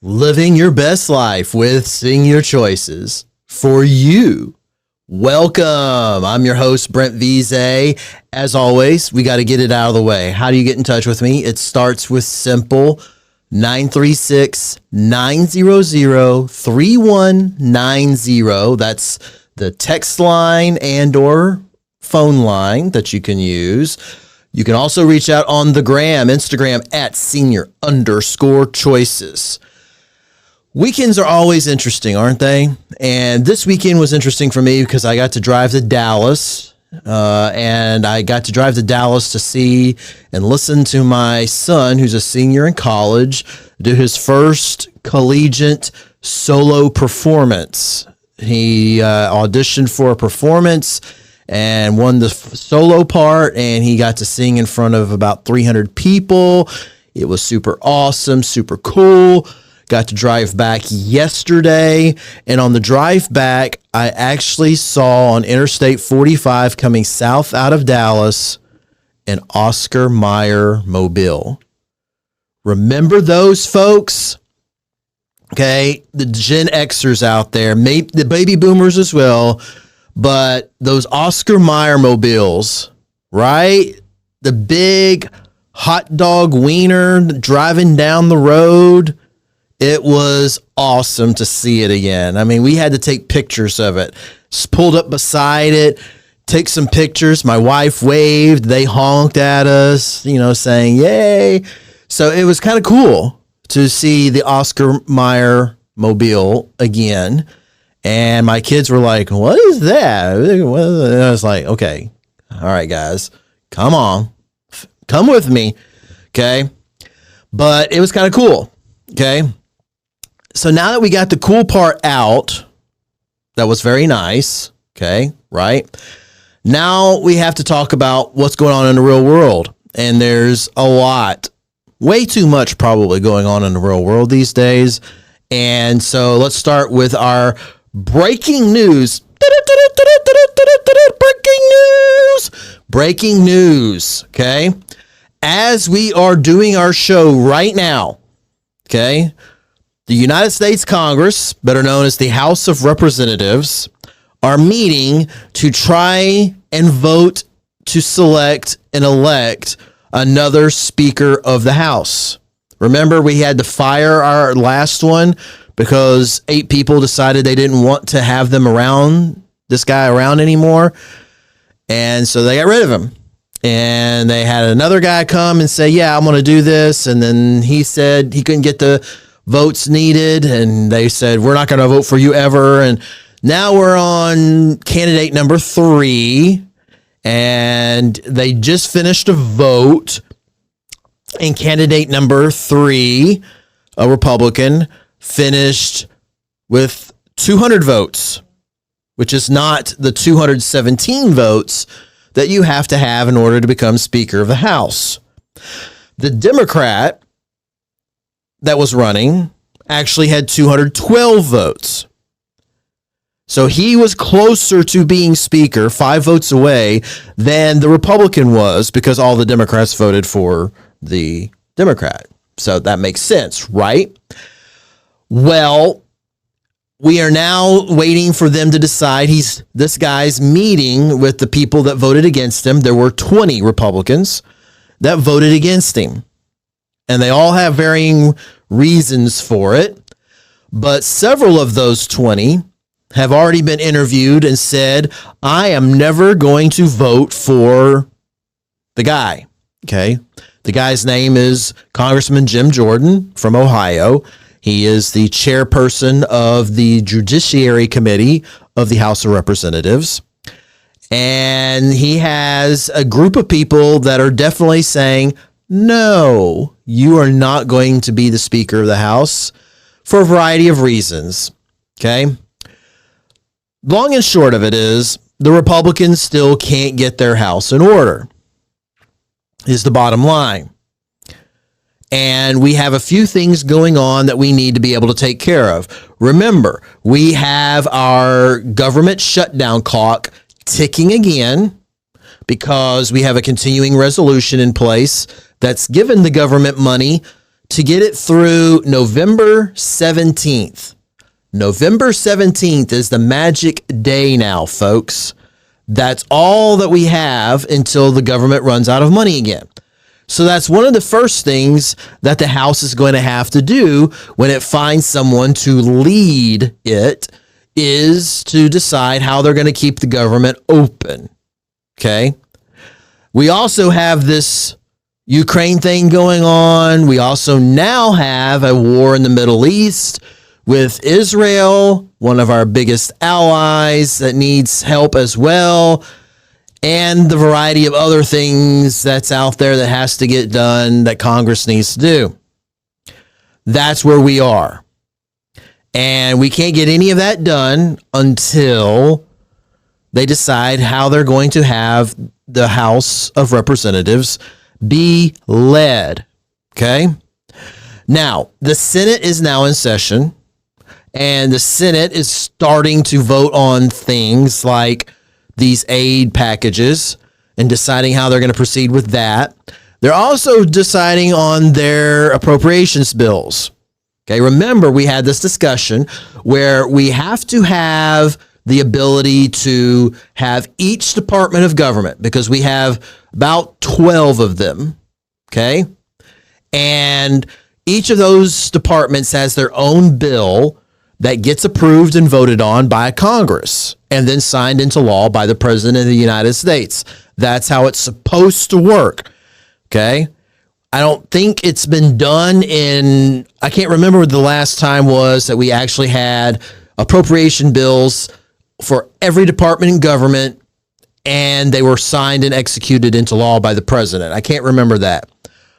Living your best life with Senior Choices for you. Welcome. I'm your host, Brent Veasey. As always, we got to get it out of the way. How do you get in touch with me? It starts with simple 936-900-3190. That's the text line and or phone line that you can use. You can also reach out on the Instagram at senior_choices. Weekends are always interesting, aren't they? And this weekend was interesting for me because I got to drive to Dallas, and I got to drive to Dallas to see and listen to my son, who's a senior in college, do his first collegiate solo performance. He auditioned for a performance and won the solo part, and he got to sing in front of about 300 people. It was super awesome, super cool. Got to drive back yesterday, and on the drive back, I actually saw on Interstate 45 coming south out of Dallas an Oscar Mayer mobile. Remember those folks? Okay, the Gen Xers out there, maybe the baby boomers as well, but those Oscar Mayer mobiles, right? The big hot dog wiener driving down the road. It was awesome to see it again. I mean, we had to take pictures of it. Just pulled up beside it, take some pictures. My wife waved. They honked at us, saying, yay. So it was kind of cool to see the Oscar Mayer mobile again. And my kids were like, what is that? And I was like, okay, all right, guys, come on. Come with me, okay? But it was kind of cool, okay? So now that we got the cool part out, that was very nice, okay, right? Now we have to talk about what's going on in the real world. And there's a lot, way too much probably going on in the real world these days. And so let's start with our breaking news. Breaking news, okay? As we are doing our show right now, okay, the United States Congress, better known as the House of Representatives, are meeting to try and vote to select and elect another Speaker of the House. Remember, we had to fire our last one because 8 people decided they didn't want to have this guy around anymore. And so they got rid of him. And they had another guy come and say, yeah, I'm going to do this. And then he said he couldn't get the votes needed, and they said, we're not going to vote for you ever. And now we're on candidate number 3, and they just finished a vote, and candidate number 3, a Republican, finished with 200 votes, which is not the 217 votes that you have to have in order to become Speaker of the House. The Democrat that was running actually had 212 votes. So he was closer to being Speaker, 5 votes away, than the Republican was, because all the Democrats voted for the Democrat. So that makes sense, right? Well, we are now waiting for them to decide. This guy's meeting with the people that voted against him. There were 20 Republicans that voted against him. And they all have varying reasons for it. But several of those 20 have already been interviewed and said, I am never going to vote for the guy. Okay. The guy's name is Congressman Jim Jordan from Ohio. He is the chairperson of the Judiciary Committee of the House of Representatives. And he has a group of people that are definitely saying, no, you are not going to be the Speaker of the House for a variety of reasons. Okay. Long and short of it is the Republicans still can't get their house in order, is the bottom line. And we have a few things going on that we need to be able to take care of. Remember, we have our government shutdown clock ticking again because we have a continuing resolution in place that's given the government money to get it through November 17th. November 17th is the magic day now, folks. That's all that we have until the government runs out of money again. So that's one of the first things that the House is going to have to do when it finds someone to lead it, is to decide how they're going to keep the government open. Okay. We also have this Ukraine thing going on. We also now have a war in the Middle East with Israel, one of our biggest allies that needs help as well, and the variety of other things that's out there that has to get done that Congress needs to do. That's where we are. And we can't get any of that done until they decide how they're going to have the House of Representatives be led. Okay? Now, the Senate is now in session, and the Senate is starting to vote on things like these aid packages and deciding how they're going to proceed with that. They're also deciding on their appropriations bills. Okay, remember we had this discussion where we have to have the ability to have each department of government, because we have about 12 of them, okay? And each of those departments has their own bill that gets approved and voted on by Congress and then signed into law by the President of the United States. That's how it's supposed to work, okay? I don't think it's been done I can't remember what the last time was that we actually had appropriation bills for every department in government and they were signed and executed into law by the president. I can't remember that.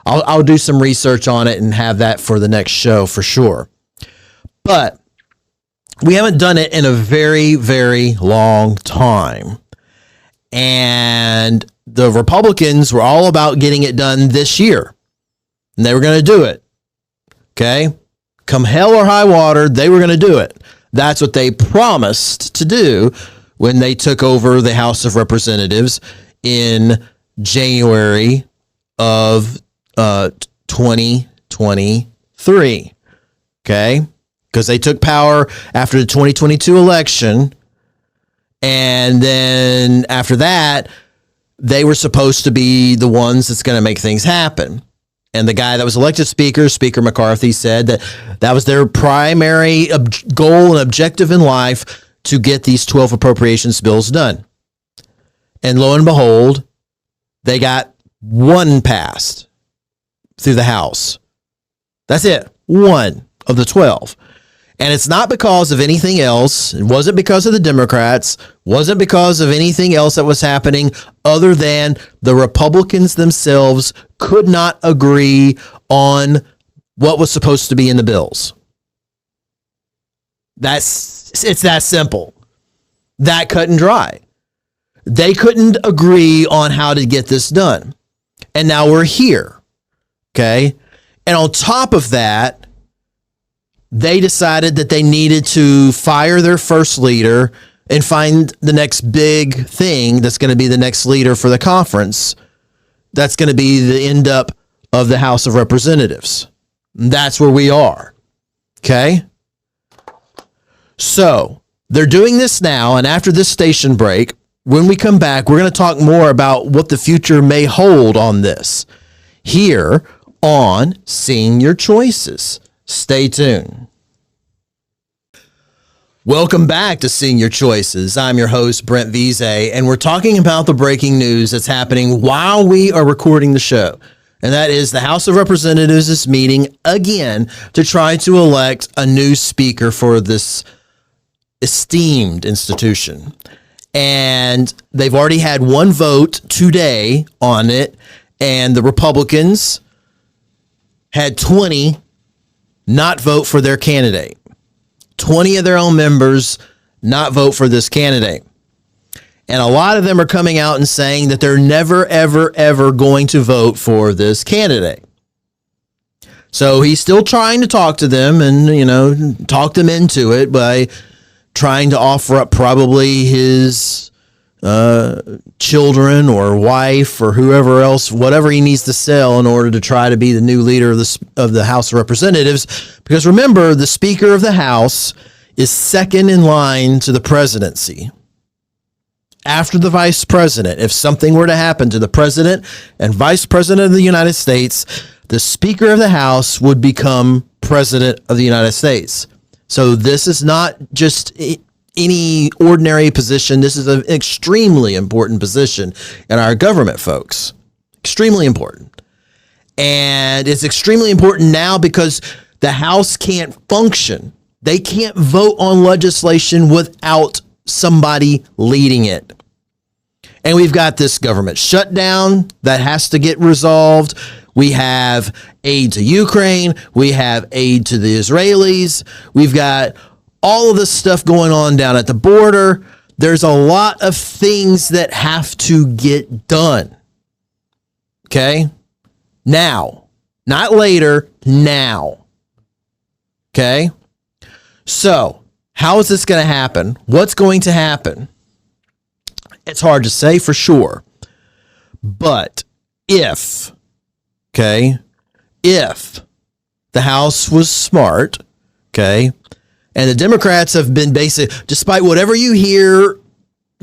I'll do some research on it and have that for the next show for sure. But we haven't done it in a very, very long time. And the Republicans were all about getting it done this year. And they were going to do it. Okay? Come hell or high water, they were going to do it. That's what they promised to do when they took over the House of Representatives in January of 2023. Okay? Because they took power after the 2022 election. And then after that, they were supposed to be the ones that's going to make things happen. And the guy that was elected Speaker, Speaker McCarthy, said that that was their primary goal and objective in life, to get these 12 appropriations bills done. And lo and behold, they got one passed through the House. That's it. One of the 12. And it's not because of anything else. It wasn't because of the Democrats. Wasn't because of anything else that was happening other than the Republicans themselves could not agree on what was supposed to be in the bills. It's that simple. That cut and dry. They couldn't agree on how to get this done. And now we're here. Okay? And on top of that, they decided that they needed to fire their first leader and find the next big thing that's going to be the next leader for the conference. That's going to be the end up of the House of Representatives. That's where we are. Okay? So they're doing this now. And after this station break, when we come back, we're going to talk more about what the future may hold on this here on Seeing Your Choices. Stay tuned. Welcome back to Seeing Your Choices. I'm your host, Brent Veasey, and we're talking about the breaking news that's happening while we are recording the show. And that is the House of Representatives is meeting again to try to elect a new speaker for this esteemed institution. And they've already had one vote today on it, and the Republicans had 20 not vote for their candidate. 20 of their own members not vote for this candidate. And a lot of them are coming out and saying that they're never, ever, ever going to vote for this candidate. So he's still trying to talk to them and, talk them into it by trying to offer up probably his children or wife or whoever else, whatever he needs to sell in order to try to be the new leader of the House of Representatives. Because remember, the Speaker of the House is second in line to the presidency. After the vice president, if something were to happen to the president and vice president of the United States, the Speaker of the House would become president of the United States. So this is not just any ordinary position. This is an extremely important position in our government, folks. Extremely important. And it's extremely important now because the House can't function. They can't vote on legislation without somebody leading it. And we've got this government shutdown that has to get resolved. We have aid to Ukraine. We have aid to the Israelis. We've got all of this stuff going on down at the border. There's a lot of things that have to get done. Okay? Now. Not later, now. Okay? So, how is this going to happen? What's going to happen? It's hard to say for sure. But if the House was smart, okay, and the Democrats have been despite whatever you hear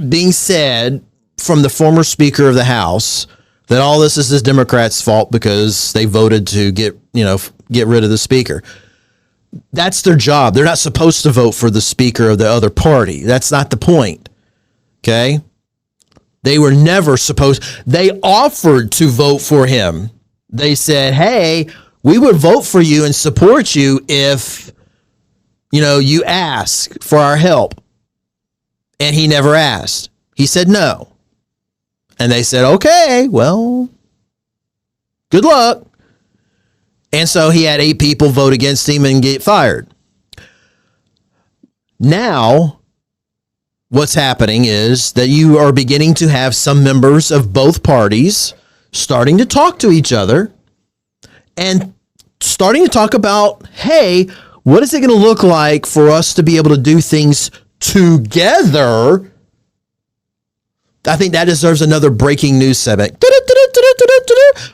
being said from the former Speaker of the House, that all this is the Democrats' fault because they voted to get rid of the Speaker. That's their job. They're not supposed to vote for the Speaker of the other party. That's not the point. Okay? They were never supposed. They offered to vote for him. They said, hey, we would vote for you and support you if, you ask for our help. And he never asked. He said no. And they said, okay, well, good luck. And so he had 8 people vote against him and get fired. Now, what's happening is that you are beginning to have some members of both parties starting to talk to each other and starting to talk about, hey, what is it going to look like for us to be able to do things together? I think that deserves another breaking news segment.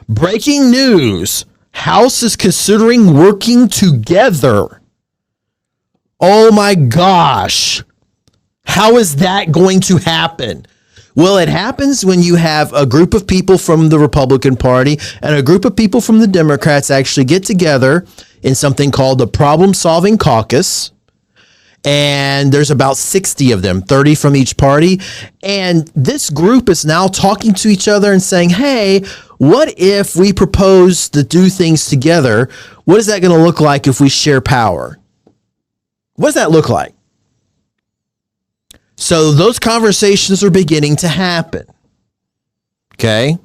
Breaking news. House is considering working together. Oh my gosh. How is that going to happen? Well, it happens when you have a group of people from the Republican Party and a group of people from the Democrats actually get together in something called the Problem Solving Caucus. And there's about 60 of them, 30 from each party. And this group is now talking to each other and saying, hey, what if we propose to do things together? What is that going to look like if we share power? What does that look like? So those conversations are beginning to happen. Okay?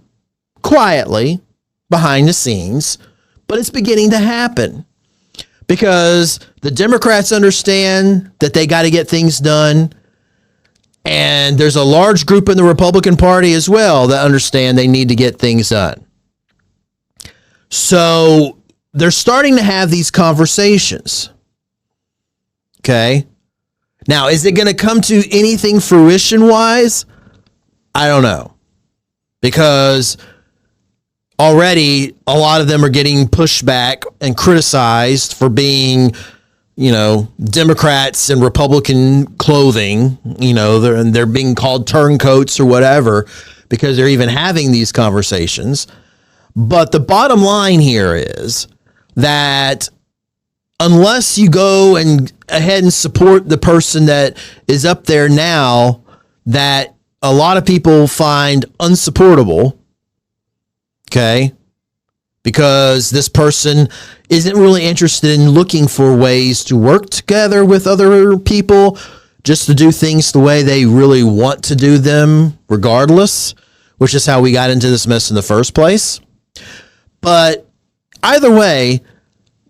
Quietly, behind the scenes, but it's beginning to happen. Because the Democrats understand that they got to get things done. And there's a large group in the Republican Party as well that understand they need to get things done. So they're starting to have these conversations. Okay? Now, is it going to come to anything fruition-wise? I don't know. Because already a lot of them are getting pushed back and criticized for being, Democrats in Republican clothing. They're being called turncoats or whatever because they're even having these conversations. But the bottom line here is that unless you go and ahead and support the person that is up there now that a lot of people find unsupportable, okay, because this person isn't really interested in looking for ways to work together with other people just to do things the way they really want to do them regardless, which is how we got into this mess in the first place. But either way,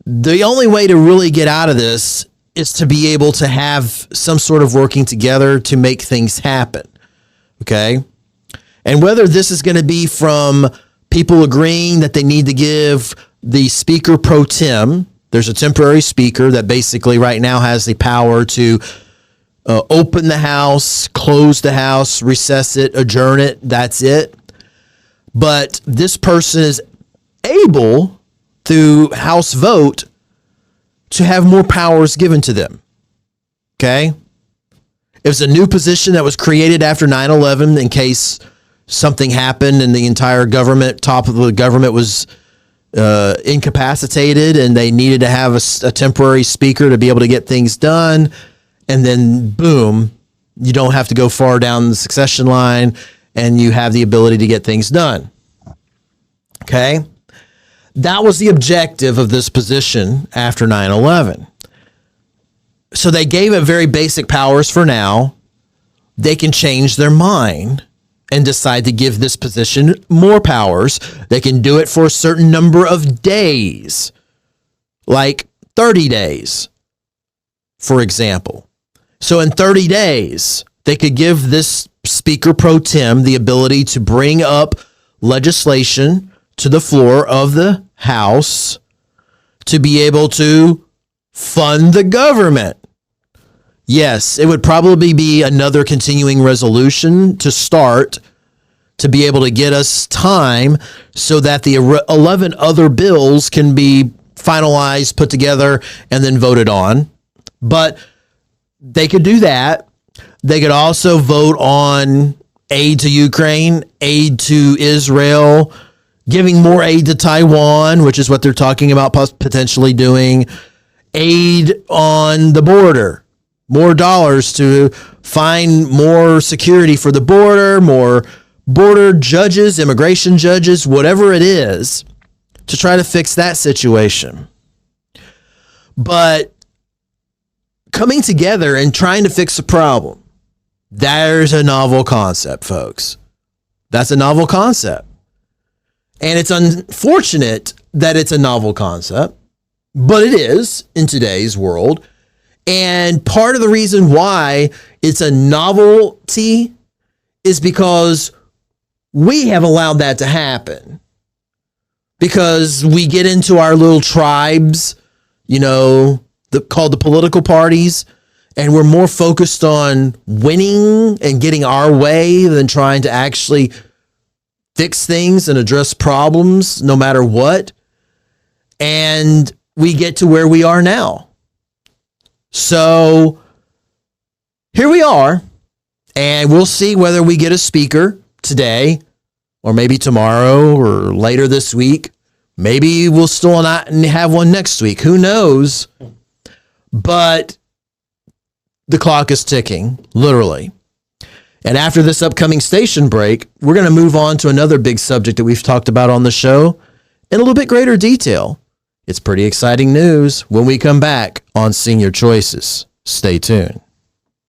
the only way to really get out of this is to be able to have some sort of working together to make things happen. Okay? And whether this is going to be from people agreeing that they need to give the speaker pro tem, there's a temporary speaker that basically right now has the power to open the House, close the House, recess it, adjourn it. That's it. But this person is able, through House vote, to have more powers given to them. Okay? It was a new position that was created after 9/11 in case something happened and the entire government, top of the government was incapacitated and they needed to have a temporary speaker to be able to get things done. And then boom, you don't have to go far down the succession line and you have the ability to get things done. Okay? That was the objective of this position after 9/11. So they gave it very basic powers for now. They can change their mind and decide to give this position more powers. They can do it for a certain number of days, like 30 days, for example. So in 30 days, they could give this Speaker Pro Tem the ability to bring up legislation to the floor of the House to be able to fund the government. Yes, it would probably be another continuing resolution to start to be able to get us time so that the 11 other bills can be finalized, put together, and then voted on. But they could do that. They could also vote on aid to Ukraine, aid to Israel, giving more aid to Taiwan, which is what they're talking about potentially doing, aid on the border. More dollars to find more security for the border, more border judges, immigration judges, whatever it is, to try to fix that situation. But coming together and trying to fix a problem, there's a novel concept, folks. That's a novel concept. And it's unfortunate that it's a novel concept, but it is in today's world. And part of the reason why it's a novelty is because we have allowed that to happen. Because we get into our little tribes, called the political parties, and we're more focused on winning and getting our way than trying to actually fix things and address problems no matter what. And we get to where we are now. So here we are, and we'll see whether we get a speaker today or maybe tomorrow or later this week. Maybe we'll still not have one next week. Who knows? But the clock is ticking, literally. And after this upcoming station break, we're going to move on to another big subject that we've talked about on the show in a little bit greater detail. It's pretty exciting news when we come back on Senior Choices. Stay tuned.